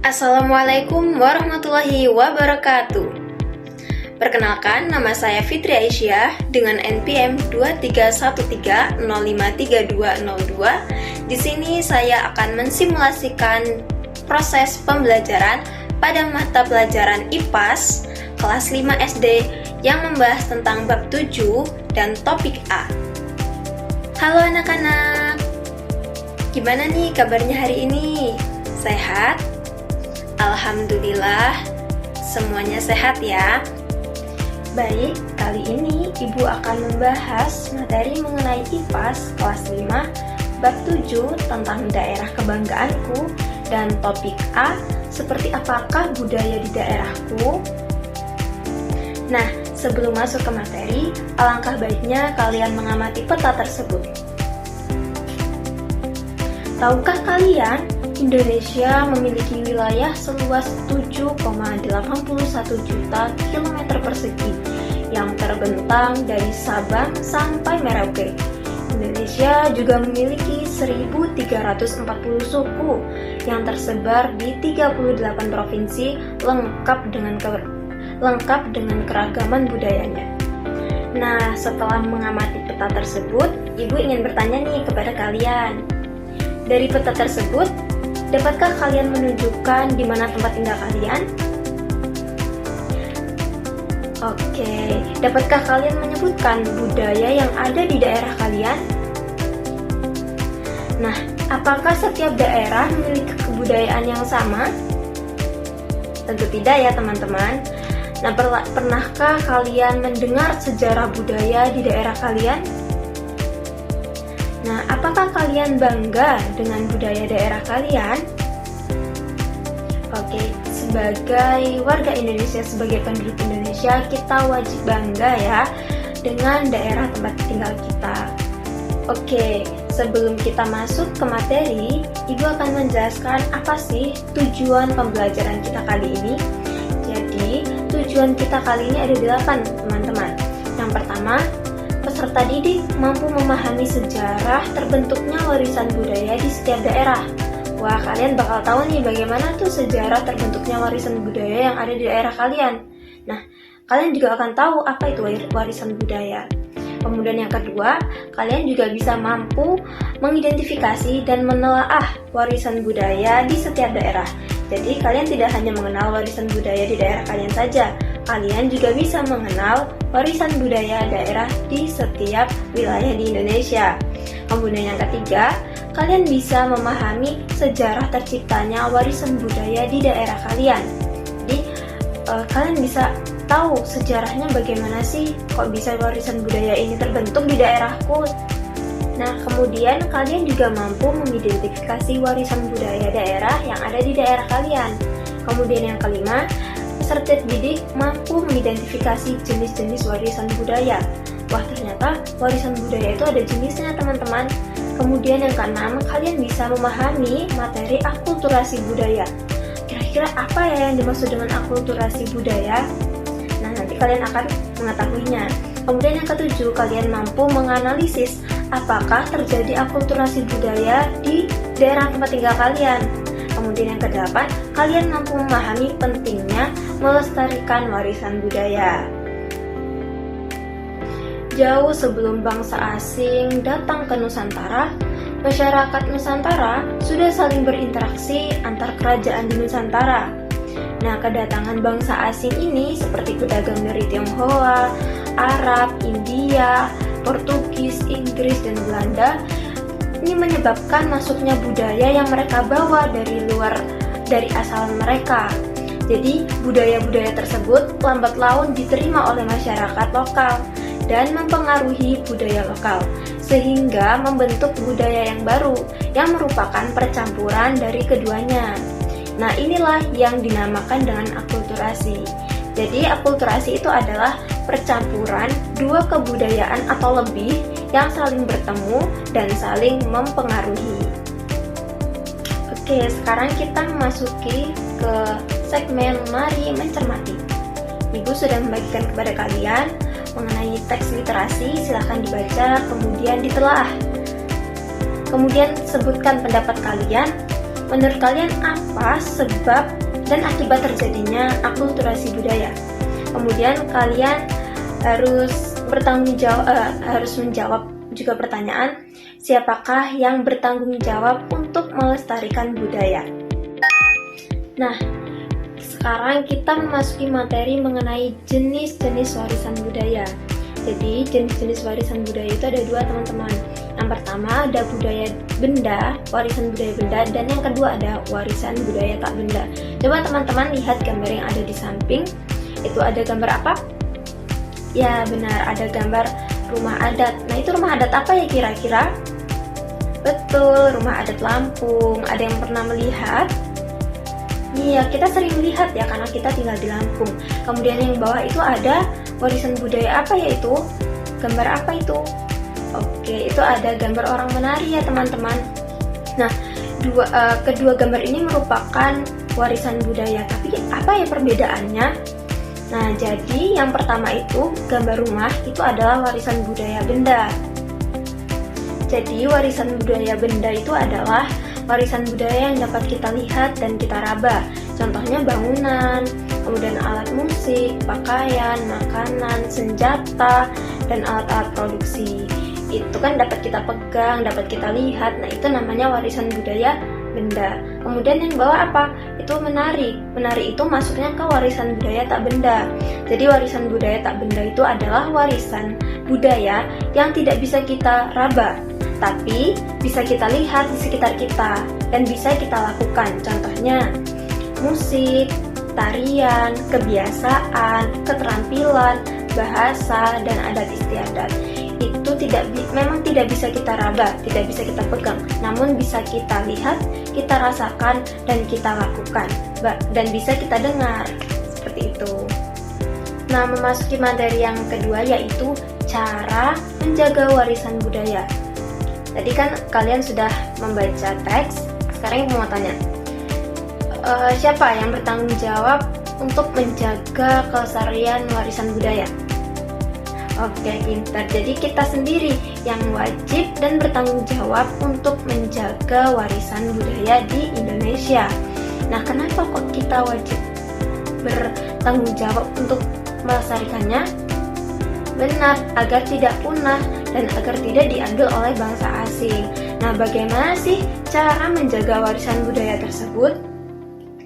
Assalamualaikum warahmatullahi wabarakatuh. Perkenalkan, nama saya Fitri Aisyah dengan NPM 2313053202. Di sini saya akan mensimulasikan proses pembelajaran pada mata pelajaran IPAS kelas 5 SD yang membahas tentang bab 7 dan topik A. Halo anak-anak, gimana nih kabarnya hari ini? Sehat? Alhamdulillah, semuanya sehat ya. Baik, kali ini Ibu akan membahas materi mengenai IPAS kelas 5 bab 7 tentang daerah kebanggaanku dan topik A, seperti apakah budaya di daerahku. Nah, sebelum masuk ke materi, alangkah baiknya kalian mengamati peta tersebut. Tahukah kalian, Indonesia memiliki wilayah seluas 7,81 juta kilometer persegi yang terbentang dari Sabang sampai Merauke. Indonesia juga memiliki 1.340 suku yang tersebar di 38 provinsi lengkap dengan keragaman budayanya. Nah, setelah mengamati peta tersebut, Ibu ingin bertanya nih kepada kalian. Dari peta tersebut, dapatkah kalian menunjukkan di mana tempat tinggal kalian? Oke, dapatkah kalian menyebutkan budaya yang ada di daerah kalian? Nah, apakah setiap daerah memiliki kebudayaan yang sama? Tentu tidak ya teman-teman. Nah, pernahkah kalian mendengar sejarah budaya di daerah kalian? Nah, apakah kalian bangga dengan budaya daerah kalian? Oke, sebagai warga Indonesia, sebagai penduduk Indonesia, kita wajib bangga ya dengan daerah tempat tinggal kita. Oke, sebelum kita masuk ke materi, Ibu akan menjelaskan apa sih tujuan pembelajaran kita kali ini. Jadi, tujuan kita kali ini ada 8, teman-teman. Yang pertama, peserta didik mampu memahami sejarah terbentuknya warisan budaya di setiap daerah. Wah, kalian bakal tahu nih bagaimana tuh sejarah terbentuknya warisan budaya yang ada di daerah kalian. Nah, kalian juga akan tahu apa itu warisan budaya. Kemudian yang kedua, kalian juga bisa mampu mengidentifikasi dan menelaah warisan budaya di setiap daerah. Jadi, kalian tidak hanya mengenal warisan budaya di daerah kalian saja, kalian juga bisa mengenal warisan budaya daerah di setiap wilayah di Indonesia. Kemudian yang ketiga, kalian bisa memahami sejarah terciptanya warisan budaya di daerah kalian. Jadi, kalian bisa tahu sejarahnya bagaimana sih kok bisa warisan budaya ini terbentuk di daerahku. Nah, kemudian kalian juga mampu mengidentifikasi warisan budaya daerah yang ada di daerah kalian. Kemudian yang kelima, peserta didik mampu mengidentifikasi jenis-jenis warisan budaya. Wah, ternyata warisan budaya itu ada jenisnya, teman-teman. Kemudian yang keenam, kalian bisa memahami materi akulturasi budaya. Kira-kira apa ya yang dimaksud dengan akulturasi budaya? Nah, nanti kalian akan mengetahuinya. Kemudian yang ketujuh, kalian mampu menganalisis apakah terjadi akulturasi budaya di daerah tempat tinggal kalian. Kemudian yang kedelapan, kalian mampu memahami pentingnya melestarikan warisan budaya. Jauh sebelum bangsa asing datang ke Nusantara, masyarakat Nusantara sudah saling berinteraksi antar kerajaan di Nusantara. Nah, kedatangan bangsa asing ini seperti pedagang dari Tionghoa, Arab, India, Portugis, Inggris, dan Belanda ini menyebabkan masuknya budaya yang mereka bawa dari asal mereka. Jadi, budaya-budaya tersebut lambat laun diterima oleh masyarakat lokal dan mempengaruhi budaya lokal, sehingga membentuk budaya yang baru yang merupakan percampuran dari keduanya. Nah, inilah yang dinamakan dengan akulturasi. Jadi, akulturasi itu adalah percampuran dua kebudayaan atau lebih yang saling bertemu dan saling mempengaruhi. Oke, sekarang kita memasuki ke segmen Mari Mencermati. Ibu sudah membagikan kepada kalian mengenai teks literasi, silahkan dibaca, kemudian ditelaah. Kemudian sebutkan pendapat kalian menurut kalian apa sebab dan akibat terjadinya akulturasi budaya? Kemudian kalian harus harus menjawab juga pertanyaan, siapakah yang bertanggung jawab untuk melestarikan budaya? Nah, sekarang kita memasuki materi mengenai jenis-jenis warisan budaya. Jadi, jenis-jenis warisan budaya itu ada dua, teman-teman. Yang pertama ada budaya benda, warisan budaya benda, dan yang kedua ada warisan budaya tak benda. Coba teman-teman lihat gambar yang ada di samping. Itu ada gambar apa? Ya, benar, ada gambar rumah adat. Nah, itu rumah adat apa ya kira-kira? Betul, rumah adat Lampung. Ada yang pernah melihat? Iya, kita sering melihat ya karena kita tinggal di Lampung. Kemudian yang bawah itu ada warisan budaya apa ya itu? Gambar apa itu? Oke, itu ada gambar orang menari ya teman-teman. Nah, kedua gambar ini merupakan warisan budaya. Tapi apa ya perbedaannya? Nah, jadi yang pertama itu gambar rumah itu adalah warisan budaya benda. Jadi warisan budaya benda itu adalah warisan budaya yang dapat kita lihat dan kita raba. Contohnya bangunan, kemudian alat musik, pakaian, makanan, senjata, dan alat-alat produksi. Itu kan dapat kita pegang, dapat kita lihat. Nah, itu namanya warisan budaya benda. Kemudian yang bawah apa? Itu menari. Menari itu masuknya ke warisan budaya tak benda. Jadi warisan budaya tak benda itu adalah warisan budaya yang tidak bisa kita raba, tapi bisa kita lihat di sekitar kita dan bisa kita lakukan. Contohnya musik, tarian, kebiasaan, keterampilan, bahasa, dan adat istiadat. Itu memang tidak bisa kita raba, tidak bisa kita pegang, namun bisa kita lihat, kita rasakan, dan kita lakukan, dan bisa kita dengar, seperti itu. Nah, memasuki materi yang kedua yaitu cara menjaga warisan budaya. Tadi kan kalian sudah membaca teks, sekarang mau tanya, siapa yang bertanggung jawab untuk menjaga kelestarian warisan budaya? Oke, pintar. Jadi kita sendiri yang wajib dan bertanggung jawab untuk menjaga warisan budaya di Indonesia. Nah, kenapa kok kita wajib bertanggung jawab untuk melestarikannya? Benar, agar tidak punah dan agar tidak diambil oleh bangsa asing. Nah, bagaimana sih cara menjaga warisan budaya tersebut?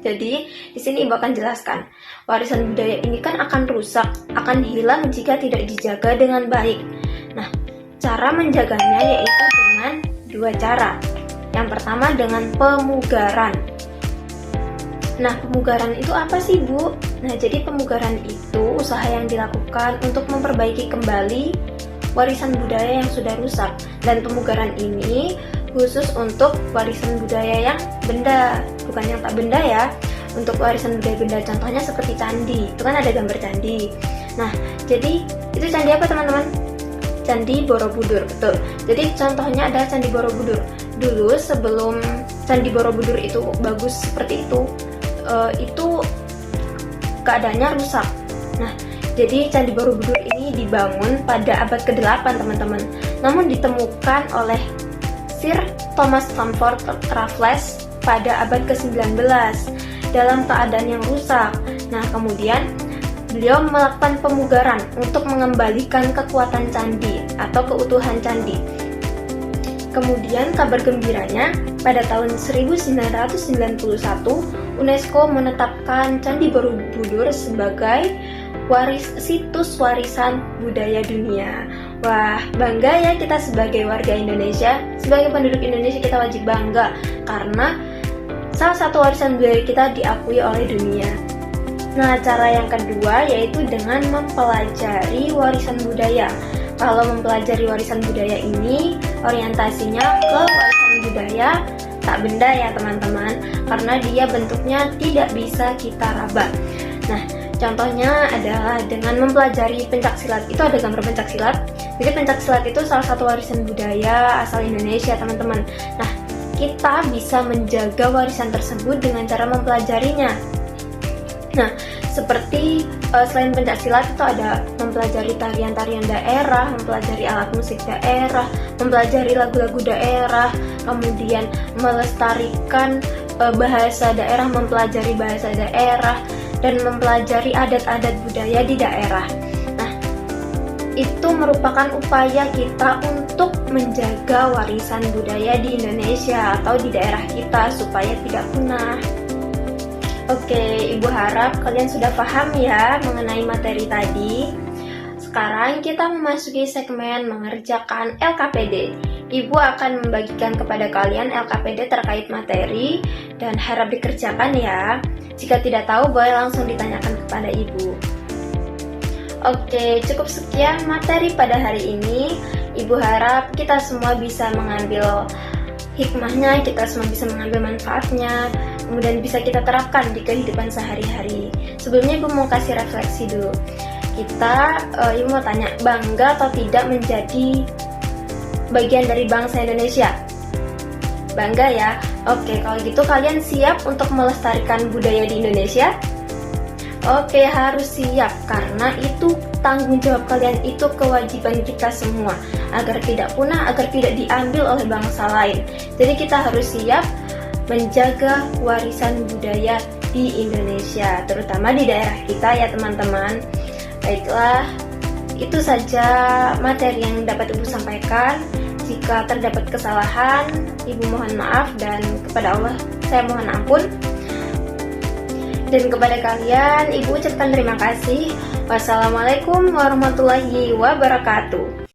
Jadi, di sini Ibu akan jelaskan. Warisan budaya ini kan akan rusak, akan hilang jika tidak dijaga dengan baik. Nah, cara menjaganya yaitu dengan dua cara. Yang pertama dengan pemugaran. Nah, pemugaran itu apa sih, Bu? Nah, jadi pemugaran itu usaha yang dilakukan untuk memperbaiki kembali warisan budaya yang sudah rusak. Dan pemugaran ini khusus untuk warisan budaya yang benda, bukan yang tak benda ya. Untuk warisan budaya benda contohnya seperti candi, itu kan ada gambar candi. Nah, jadi itu candi apa teman-teman? Candi Borobudur, betul. Jadi contohnya adalah Candi Borobudur. Dulu sebelum Candi Borobudur itu bagus seperti itu keadaannya rusak. Nah, jadi Candi Borobudur ini dibangun pada abad ke-8 teman-teman. Namun ditemukan oleh Sir Thomas Stamford Raffles pada abad ke-19 dalam keadaan yang rusak. Nah, kemudian beliau melakukan pemugaran untuk mengembalikan kekuatan candi atau keutuhan candi. Kemudian kabar gembiranya, pada tahun 1991 UNESCO menetapkan Candi Borobudur sebagai situs warisan budaya dunia. Wah, bangga ya kita sebagai warga Indonesia, sebagai penduduk Indonesia kita wajib bangga karena salah satu warisan budaya kita diakui oleh dunia. Nah, cara yang kedua yaitu dengan mempelajari warisan budaya. Kalau mempelajari warisan budaya ini, orientasinya ke warisan budaya tak benda ya teman-teman, karena dia bentuknya tidak bisa kita raba. Nah, contohnya adalah dengan mempelajari pencaksilat. Itu ada gambar pencaksilat. Jadi pencaksilat itu salah satu warisan budaya asal Indonesia teman-teman. Nah, kita bisa menjaga warisan tersebut dengan cara mempelajarinya. Nah, seperti selain pencaksilat itu ada mempelajari tarian-tarian daerah, mempelajari alat musik daerah, mempelajari lagu-lagu daerah, kemudian melestarikan bahasa daerah, mempelajari bahasa daerah, dan mempelajari adat-adat budaya di daerah. Nah, itu merupakan upaya kita untuk menjaga warisan budaya di Indonesia atau di daerah kita supaya tidak punah. Oke, Ibu harap kalian sudah paham ya mengenai materi tadi. Sekarang kita memasuki segmen mengerjakan LKPD. Ibu akan membagikan kepada kalian LKPD terkait materi dan harap dikerjakan ya. Jika tidak tahu boleh langsung ditanyakan kepada Ibu. Oke, cukup sekian materi pada hari ini. Ibu harap kita semua bisa mengambil hikmahnya, kita semua bisa mengambil manfaatnya, kemudian bisa kita terapkan di kehidupan sehari-hari. Sebelumnya Ibu mau kasih refleksi dulu. Ibu mau tanya, bangga atau tidak menjadi bagian dari bangsa Indonesia? Bangga ya? Oke, kalau gitu kalian siap untuk melestarikan budaya di Indonesia? Oke, harus siap karena itu tanggung jawab kalian, itu kewajiban kita semua agar tidak punah, agar tidak diambil oleh bangsa lain. Jadi kita harus siap menjaga warisan budaya di Indonesia, terutama di daerah kita ya teman-teman. Baiklah, itu saja materi yang dapat Ibu sampaikan. Jika terdapat kesalahan, Ibu mohon maaf dan kepada Allah saya mohon ampun. Dan kepada kalian, Ibu ucapkan terima kasih. Wassalamualaikum warahmatullahi wabarakatuh.